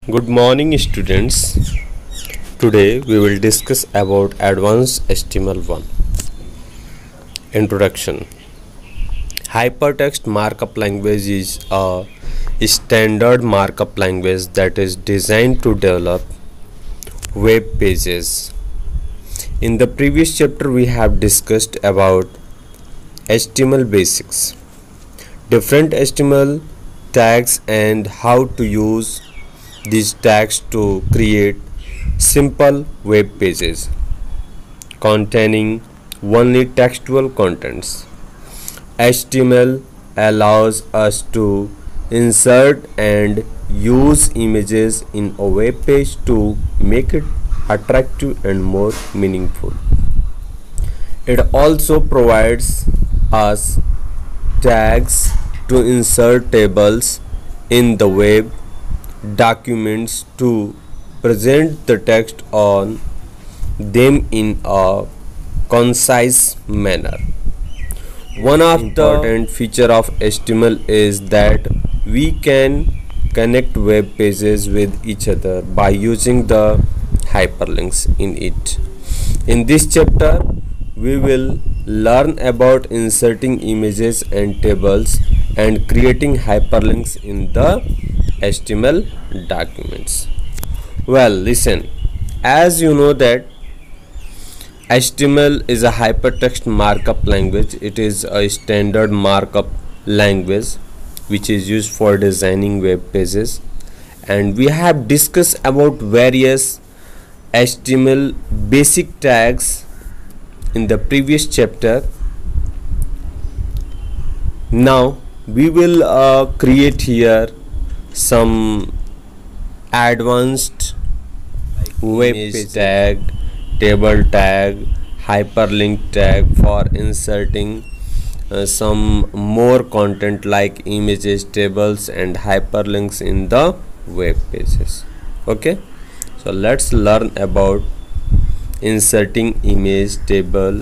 Good morning students. Today we will discuss about advanced HTML1. Introduction. Hypertext markup language is a standard markup language that is designed to develop web pages. In the previous chapter we have discussed about HTML basics, different HTML tags and how to use these tags to create simple web pages containing only textual contents. HTML allows us to insert and use images in a web page to make it attractive and more meaningful. It also provides us tags to insert tables in the web documents to present the text on them in a concise manner. One of the important feature of HTML is that we can connect web pages with each other by using the hyperlinks in it. In this chapter we will learn about inserting images and tables and creating hyperlinks in the HTML documents. Well, listen, as you know that HTML is a hypertext markup language. It is a standard markup language which is used for designing web pages, and we have discussed about various HTML basic tags in the previous chapter. Now we will create here some advanced web page tag, table tag, hyperlink tag for inserting some more content like images, tables and hyperlinks in the web pages. Okay, so let's learn about inserting image, table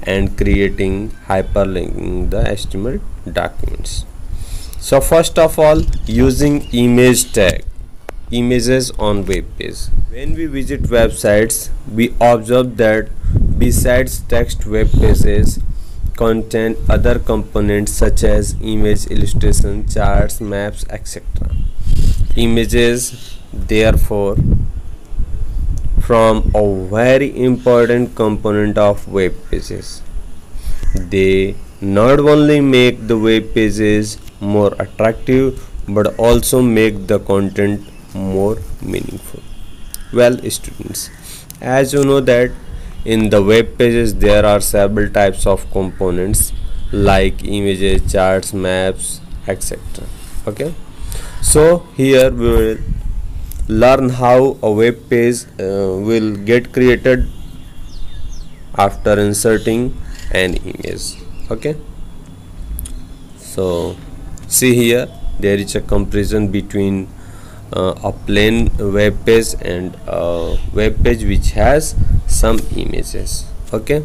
and creating hyperlink in the HTML documents. So first of all, using image tag, images on web page. When we visit websites, we observe that besides text, web pages contain other components such as image, illustration, charts, maps, etc. Images therefore from a very important component of web pages. They not only make the web pages more attractive but also make the content more meaningful. Well students, as you know that in the web pages there are several types of components like images, charts, maps, etc. Okay, so here we will learn how a web page will get created after inserting an image. Okay, so see here there is a comparison between a plain web page and a web page which has some images. Okay,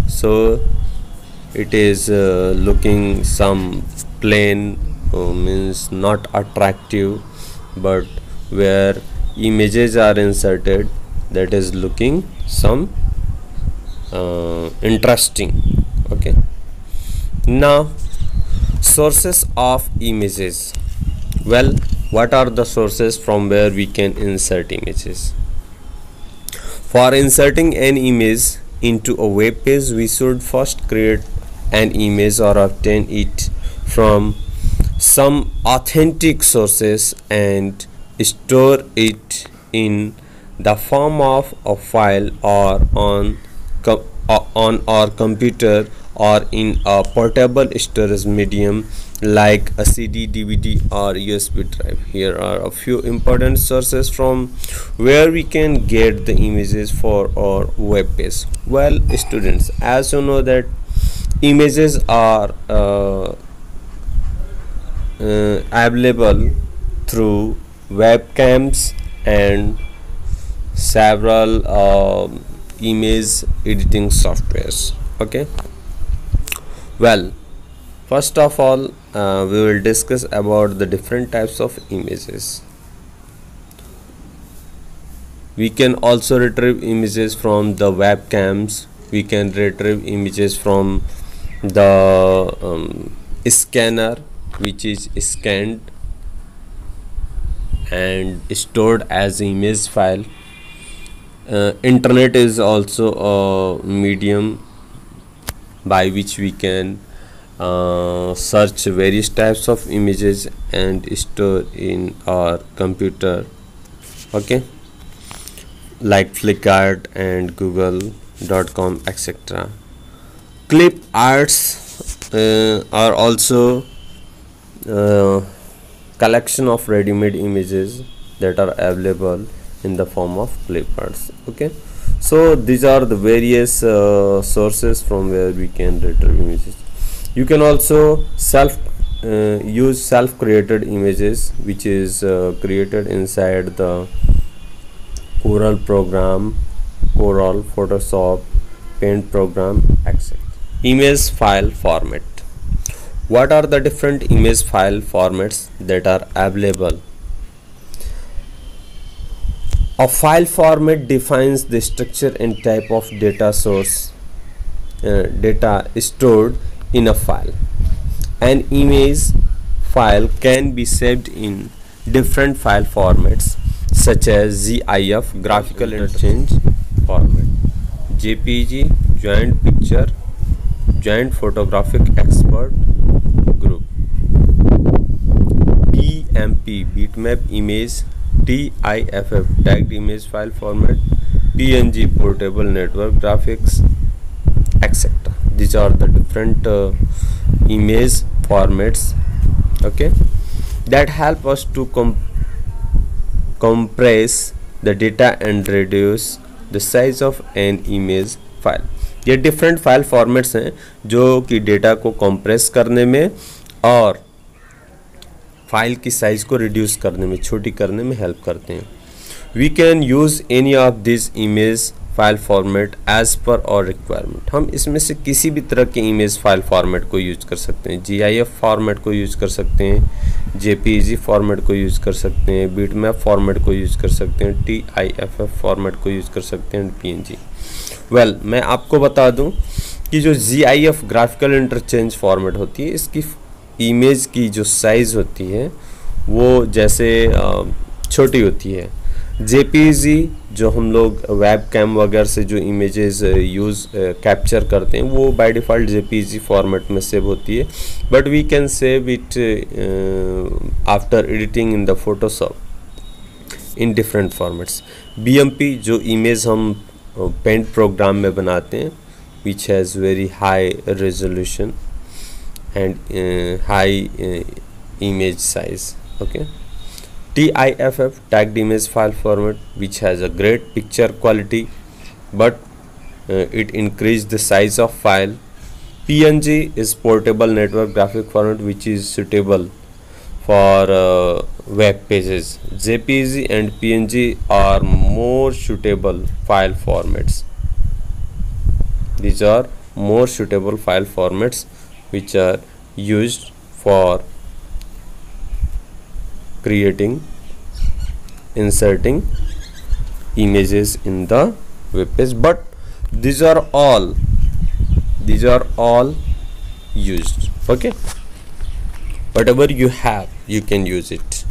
so it is looking some plain, means not attractive, but where images are inserted that is looking some interesting. Okay, now sources of images. Well, what are the sources from where we can insert images? For inserting an image into a web page, we should first create an image or obtain it from some authentic sources and store it in the form of a file or on our computer or in a portable storage medium like a CD, DVD or USB drive. Here are a few important sources from where we can get the images for our web page. Well students, as you know that images are available through webcams and several image editing softwares. Okay, well, first of all we will discuss about the different types of images. We can also retrieve images from the webcams. We can retrieve images from the scanner, which is scanned and stored as image file. Internet is also a medium by which we can search various types of images and store in our computer, okay, like Flickr and Google.com, etc. Clip arts are also collection of ready-made images that are available in the form of clip arts. Okay, so these are the various sources from where we can retrieve images. You can also use self-created images, which is created inside the Corel program, Corel, Photoshop, Paint program, etc. Image file format. What are the different image file formats that are available? A file format defines the structure and type of data source, data stored in a file. An image file can be saved in different file formats such as GIF, graphical interchange format, JPG, joint picture, joint photographic export group, BMP, bitmap image, TIFF, tagged image file format, PNG, portable network graphics, etc. These are the different image formats, okay, that help us to compress the data and reduce the size of an image file. ये different file formats हैं जो कि data को compress करने में और file की size को रिड्यूस करने में, छोटी करने में हेल्प करते हैं. We can use any of this image file format as per our requirement. हम इसमें से किसी भी तरह के इमेज फाइल फॉर्मेट को यूज कर सकते हैं. GIF फॉर्मेट को यूज कर सकते हैं, JPG फॉर्मेट को यूज कर सकते हैं, बिटमैप फॉर्मेट को यूज कर सकते हैं, TIFF फॉर्मेट को यूज कर सकते हैं, PNG. वेल, मैं आपको बता दूं कि जो GIF ग्राफिकल इंटरचेंज फॉर्मेट होती है, इसकी इमेज की जो साइज़ होती है वो जैसे छोटी होती है. JPG जो हम लोग वेब कैम वगैरह से जो इमेजेस कैप्चर करते हैं वो बाय डिफ़ॉल्ट JPG फॉर्मेट में सेव होती है, but we can save it after editing in the Photoshop in different formats. BMP जो इमेज हम पेंट प्रोग्राम में बनाते हैं, which has very high resolution and high image size. Okay. TIFF, tagged image file format, which has a great picture quality, but it increased the size of file. PNG is portable network graphic format, which is suitable for web pages. JPG and PNG are more suitable file formats. These are more suitable file formats which are used for creating, inserting images in the web page, but these are all used. Okay, whatever you have you can use it.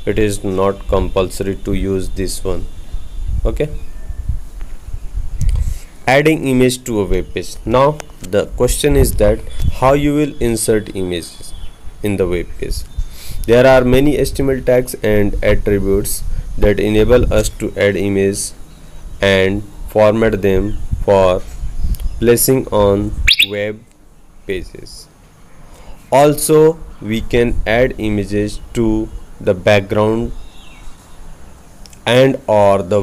It is not compulsory to use this one. Okay, adding image to a web page. Now the question is that how you will insert images in the web page. There are many HTML tags and attributes that enable us to add images and format them for placing on web pages. Also, we can add images to the background and or the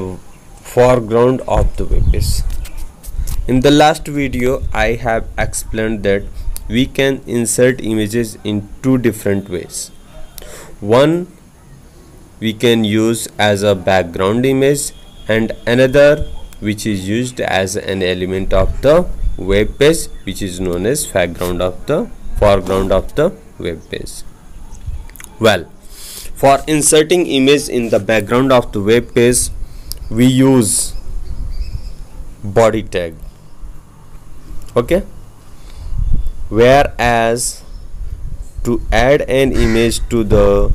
foreground of the web page. In the last video, I have explained that we can insert images in two different ways. One we can use as a background image, and another which is used as an element of the web page, which is known as foreground of the web page. Well, for inserting image in the background of the web page, we use body tag. Okay, whereas to add an image to the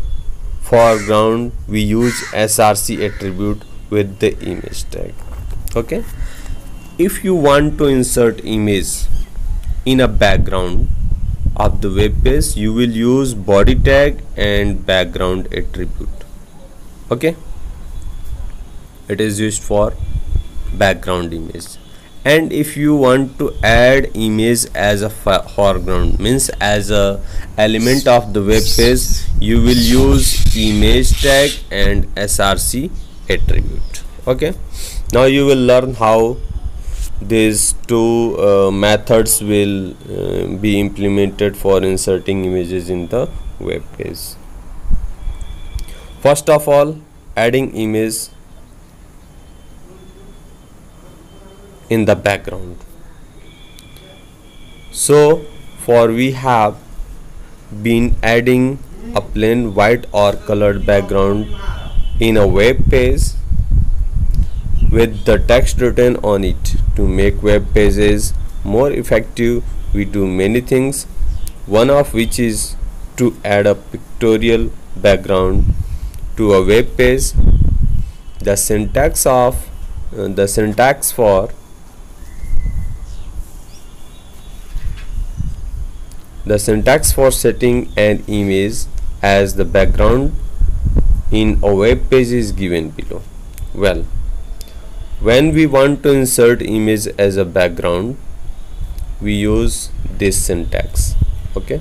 foreground we use src attribute with the image tag. Okay, if you want to insert image in a background of the web page, you will use body tag and background attribute. Okay, it is used for background image. And if you want to add image as a foreground, means as a element of the web page, you will use image tag and src attribute. Okay, now you will learn how these two methods will be implemented for inserting images in the web page. First of all, adding image in the background. So for we have been adding a plain white or colored background in a web page with the text written on it. To make web pages more effective, we do many things, one of which is to add a pictorial background to a web page. The syntax for setting an image as the background in a web page is given below. Well, when we want to insert image as a background, we use this syntax. Okay,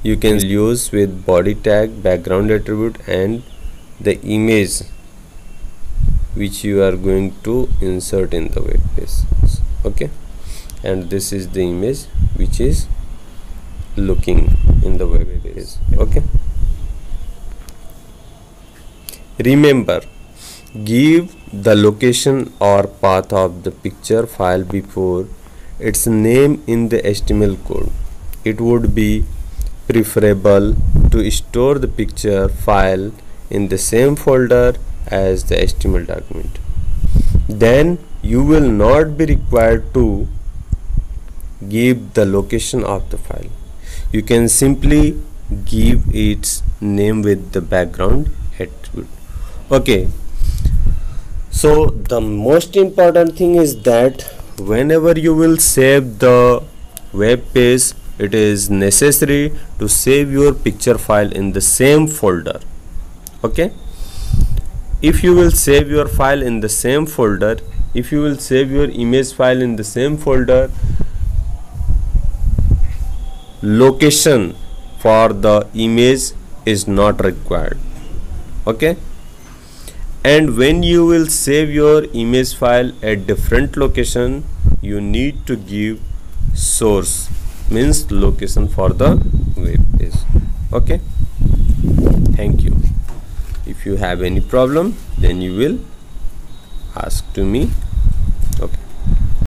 you can use with body tag, background attribute, and the image which you are going to insert in the web page. Okay, and this is the image which is looking in the web page. Okay, remember, give the location or path of the picture file before its name in the HTML code. It would be preferable to store the picture file in the same folder as the HTML document. Then you will not be required to give the location of the file. You can simply give its name with the background attribute. Okay, so the most important thing is that whenever you will save the web page, it is necessary to save your picture file in the same folder. Okay, if you will save your file in the same folder, if you will save your image file in the same folder, location for the image is not required. Okay, and when you will save your image file at different location, you need to give source, means location for the web page. Okay, thank you. If you have any problem, then you will ask to me